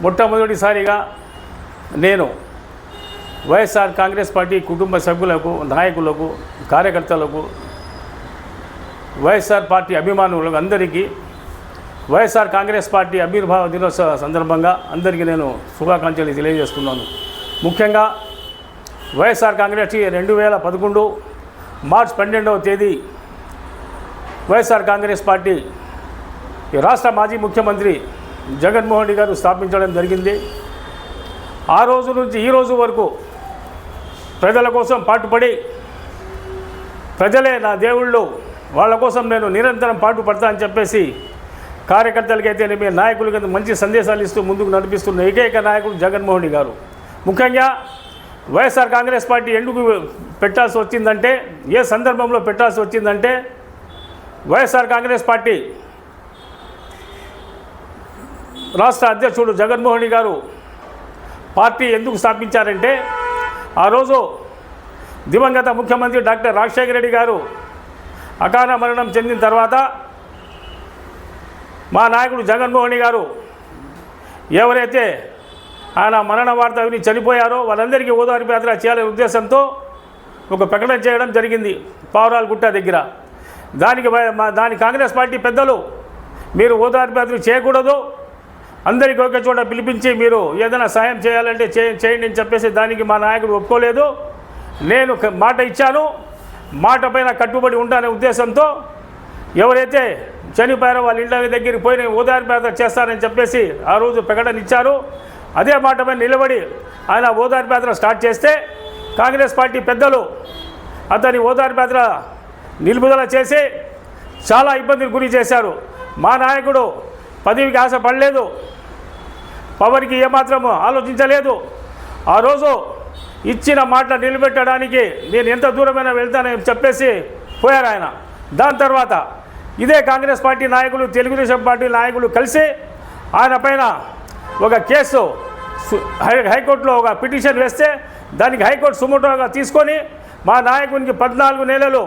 మొట్టమొదటిసారిగా నేను వైఎస్ఆర్ కాంగ్రెస్ పార్టీ కుటుంబ సభ్యులకు, నాయకులకు, కార్యకర్తలకు, వైఎస్ఆర్ పార్టీ అభిమానులకు అందరికీ వైఎస్ఆర్ కాంగ్రెస్ పార్టీ ఆవిర్భావ దినోత్సవ సందర్భంగా అందరికీ నేను శుభాకాంక్షలు తెలియజేస్తున్నాను. ముఖ్యంగా వైఎస్ఆర్ కాంగ్రెస్ 2011 మార్చి 12వ తేదీ వైఎస్ఆర్ కాంగ్రెస్ పార్టీ రాష్ట్ర మాజీ ముఖ్యమంత్రి జగన్మోహన్ రెడ్డి గారు స్థాపించడం జరిగింది. ఆ రోజు నుంచి ఈ రోజు వరకు ప్రజల కోసం పాటుపడి, ప్రజలే నా దేవుళ్ళు, వాళ్ళ కోసం నేను నిరంతరం పాటుపడతా అని చెప్పేసి కార్యకర్తలకైతేనేమి, నాయకులకైతే మంచి సందేశాలు ఇస్తూ ముందుకు నడిపిస్తున్న ఏకైక నాయకుడు జగన్మోహన్ రెడ్డి గారు. ముఖ్యంగా వైఎస్ఆర్ కాంగ్రెస్ పార్టీ ఎందుకు పెట్టాల్సి వచ్చిందంటే, ఏ సందర్భంలో పెట్టాల్సి వచ్చిందంటే, వైఎస్ఆర్ కాంగ్రెస్ పార్టీ రాష్ట్ర అధ్యక్షుడు జగన్మోహన్ రెడ్డి గారు పార్టీ ఎందుకు స్థాపించారంటే, ఆ రోజు దివంగత ముఖ్యమంత్రి డాక్టర్ రాజశేఖర రెడ్డి గారు అకాల మరణం చెందిన తర్వాత మా నాయకుడు జగన్మోహన్ రెడ్డి గారు ఎవరైతే ఆయన మరణ వార్త విని చనిపోయారో వాళ్ళందరికీ ఓదార్పు యాత్ర చేయాలనే ఉద్దేశంతో ఒక ప్రకటన చేయడం జరిగింది పావురాల గుట్ట దగ్గర. దాని కాంగ్రెస్ పార్టీ పెద్దలు మీరు ఓదార్పు యాత్ర చేయకూడదు, అందరికీ ఒకే చోట పిలిపించి మీరు ఏదైనా సాయం చేయాలంటే చేయండి అని చెప్పేసి దానికి మా నాయకుడు ఒప్పుకోలేదు. నేను మాట ఇచ్చాను, మాట పైన కట్టుబడి ఉంటానే ఉద్దేశంతో ఎవరైతే చనిపోయారో వాళ్ళ ఇంటి దగ్గరికి పోయి ఓదార్పు యాత్ర చేస్తానని చెప్పేసి ఆ రోజు ప్రకటన ఇచ్చారు. అదే మాట పైన నిలబడి ఆయన ఓదార్పు యాత్ర స్టార్ట్ చేస్తే కాంగ్రెస్ పార్టీ పెద్దలు అతని ఓదార్పు యాత్ర నిలుపుదల చేసి చాలా ఇబ్బందులు గురి చేశారు. మా నాయకుడు పదవికి ఆశపడలేదు, పవర్కి ఏమాత్రము ఆలోచించలేదు. ఆ రోజు ఇచ్చిన మాట నిలబెట్టడానికి నేను ఎంత దూరమైనా వెళ్తానని చెప్పేసి పోయారు ఆయన. దాని తర్వాత ఇదే కాంగ్రెస్ పార్టీ నాయకులు, తెలుగుదేశం పార్టీ నాయకులు కలిసి ఆయన పైన ఒక కేసు హైకోర్టులో ఒక పిటిషన్ వేస్తే దానికి హైకోర్టు సుమోటోగా తీసుకొని మా నాయకునికి 14 నెలలు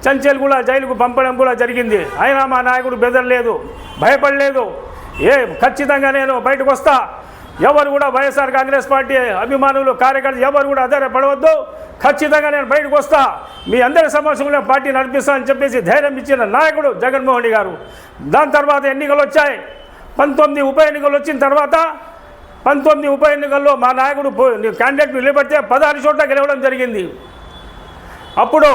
చంచెల్గూడ జైలుకు పంపడం కూడా జరిగింది. అయినా మా నాయకుడు బెదరలేదు, భయపడలేదు. ఖచ్చితంగా నేను బయటకు వస్తా, ఎవరు కూడా వైఎస్ఆర్ కాంగ్రెస్ పార్టీ అభిమానులు, కార్యకర్తలు ఎవరు కూడా ఆధారపడవద్దు, ఖచ్చితంగా నేను బయటకు వస్తా, మీ అందరి సమక్షంలో పార్టీ నడిపిస్తా అని చెప్పేసి ధైర్యం ఇచ్చిన నాయకుడు జగన్మోహన్ రెడ్డి గారు. దాని తర్వాత ఎన్నికలు వచ్చాయి. 19 ఉప ఎన్నికలు వచ్చిన తర్వాత 19 ఉప ఎన్నికల్లో మా నాయకుడు క్యాండిడేట్ నిలబెడితే 16 చోట్ల గెలవడం జరిగింది. అప్పుడు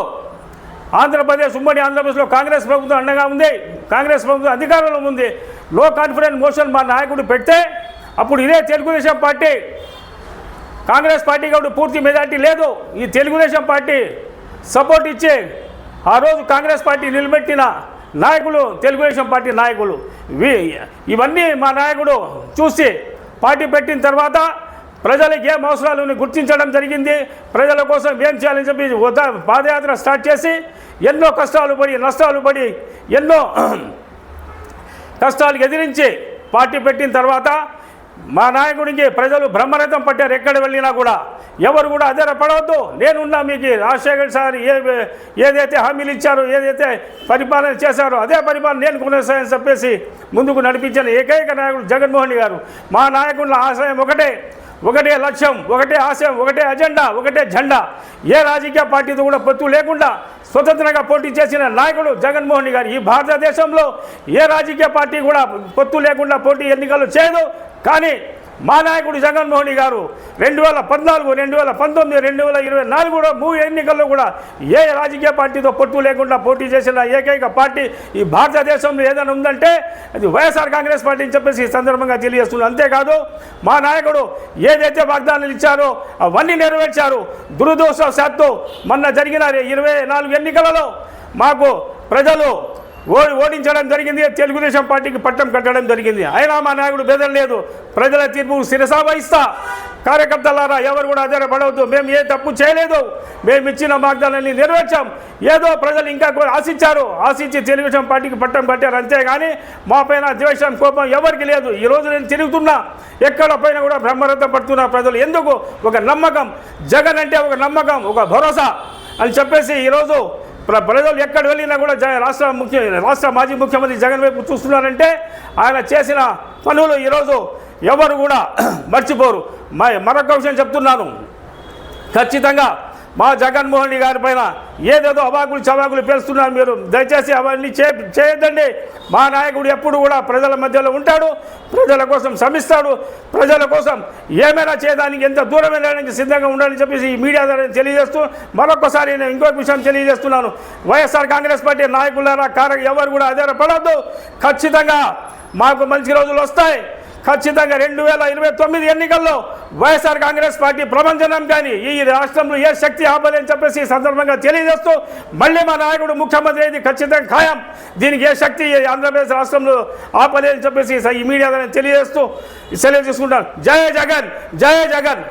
ఉమ్మడి ఆంధ్రప్రదేశ్లో కాంగ్రెస్ ప్రభుత్వం అండగా ఉంది, కాంగ్రెస్ ప్రభుత్వం అధికారంలో ఉంది. లో కాన్ఫిడెన్స్ మోషన్ మా నాయకుడు పెడితే అప్పుడు ఇదే తెలుగుదేశం పార్టీ, కాంగ్రెస్ పార్టీ కాబట్టి పూర్తి మెజార్టీ లేదు, ఈ తెలుగుదేశం పార్టీ సపోర్ట్ ఇచ్చి ఆ రోజు కాంగ్రెస్ పార్టీ నిలబెట్టిన నాయకులు తెలుగుదేశం పార్టీ నాయకులు. ఇవన్నీ మా నాయకుడు చూసి పార్టీ పెట్టిన తర్వాత ప్రజలకు ఏం అవసరాలను గుర్తించడం జరిగింది. ప్రజల కోసం ఏం చేయాలని చెప్పి పాదయాత్ర స్టార్ట్ చేసి ఎన్నో కష్టాలు పడి, నష్టాలు పడి, ఎన్నో కష్టాలు ఎదిరించి పార్టీ పెట్టిన తర్వాత మా నాయకుడికి ప్రజలు బ్రహ్మరథం పట్టారు. ఎక్కడ వెళ్ళినా కూడా ఎవరు కూడా ఆధారపడవద్దు, నేనున్నా, మీకు రాజశేఖర్ సార్ ఏదైతే హామీలు ఇచ్చారో, ఏదైతే పరిపాలన చేశారో అదే పరిపాలన నేను కొనసాగని చెప్పేసి ముందుకు నడిపించిన ఏకైక నాయకుడు జగన్మోహన్ రెడ్డి గారు. మా నాయకుల ఆశయం ఒకటే లక్ష్యం, ఒకటే ఆశయం, ఒకటే అజెండా, ఒకటే జెండా. ఏ రాజకీయ పార్టీతో కూడా పొత్తు లేకుండా స్వతంత్రంగా పోటీ చేసిన నాయకుడు జగన్మోహన్ రెడ్డి గారు. ఈ భారతదేశంలో ఏ రాజకీయ పార్టీ కూడా పొత్తు లేకుండా పోటీ ఎన్నికలు చేయదు. కానీ మా నాయకుడు జగన్మోహన్ రెడ్డి గారు 2014, 2019, 2024 కూడా 3 ఎన్నికల్లో కూడా ఏ రాజకీయ పార్టీతో పొత్తు లేకుండా పోటీ చేసిన ఏకైక పార్టీ ఈ భారతదేశంలో ఏదైనా ఉందంటే అది వైఎస్ఆర్ కాంగ్రెస్ పార్టీ అని చెప్పేసి ఈ సందర్భంగా తెలియజేస్తున్నారు. అంతేకాదు మా నాయకుడు ఏదైతే వాగ్దానాలు ఇచ్చారో అవన్నీ నెరవేర్చారు. దురదృష్టవశాత్తు మొన్న జరిగిన 24 ఎన్నికలలో మాకు ప్రజలు ఓడించడం జరిగింది, తెలుగుదేశం పార్టీకి పట్టం కట్టడం జరిగింది. అయినా మా నాయకుడు బెదరలేదు. ప్రజల తీర్పు శిరసా వహిస్తా, కార్యకర్తలారా ఎవరు కూడా ఆధారపడవద్దు, మేము ఏ తప్పు చేయలేదు, మేము ఇచ్చిన వాగ్దానాన్ని నెరవేర్చాం. ఏదో ప్రజలు ఇంకా ఆశించి తెలుగుదేశం పార్టీకి పట్టం కట్టారు. అంతేగాని మా పైన ద్వేషం, కోపం ఎవరికి లేదు. ఈరోజు నేను తిరుగుతున్నా, ఎక్కడ పైన కూడా బ్రహ్మరథం పడుతున్న ప్రజలు ఎందుకు ఒక నమ్మకం, జగన్ అంటే ఒక నమ్మకం, ఒక భరోసా అని చెప్పేసి ఈరోజు ప్రజలు ఎక్కడ వెళ్ళినా కూడా రాష్ట్ర మాజీ ముఖ్యమంత్రి జగన్ వైపు చూస్తున్నారంటే ఆయన చేసిన పనులు ఈరోజు ఎవరు కూడా మర్చిపోరు. మరొక విషయం చెప్తున్నాను, ఖచ్చితంగా మా జగన్మోహన్ రెడ్డి గారి పైన ఏదేదో అవాకులు చవాకులు పేలుస్తున్నారు. మీరు దయచేసి అవన్నీ చేయొద్దండి. మా నాయకుడు ఎప్పుడు కూడా ప్రజల మధ్యలో ఉంటాడు, ప్రజల కోసం శ్రమిస్తాడు, ప్రజల కోసం ఏమైనా చేయడానికి ఎంత దూరం వెళ్ళడానికి సిద్ధంగా ఉండాలని చెప్పేసి ఈ మీడియా ద్వారా తెలియజేస్తూ మరొకసారి నేను ఇంకొక విషయం తెలియజేస్తున్నాను. వైఎస్ఆర్ కాంగ్రెస్ పార్టీ నాయకులారా ఎవరు కూడా ఆధారపడద్దు. ఖచ్చితంగా మాకు మంచి రోజులు వస్తాయి. ఖచ్చితంగా 2029 ఎన్నికల్లో వైఎస్ఆర్ కాంగ్రెస్ పార్టీ ప్రపంచనం కానీ ఈ రాష్ట్రంలో ఏ శక్తి ఆపలేని చెప్పేసి ఈ సందర్భంగా తెలియజేస్తూ మళ్ళీ మా నాయకుడు ముఖ్యమంత్రి అయింది ఖచ్చితంగా ఖాయం. దీనికి ఏ శక్తి ఆంధ్రప్రదేశ్ రాష్ట్రంలో ఆపలేని చెప్పేసి ఈ మీడియా ద్వారా తెలియజేస్తూ సెలవు తీసుకుంటాను. జై జగన్, జై జగన్.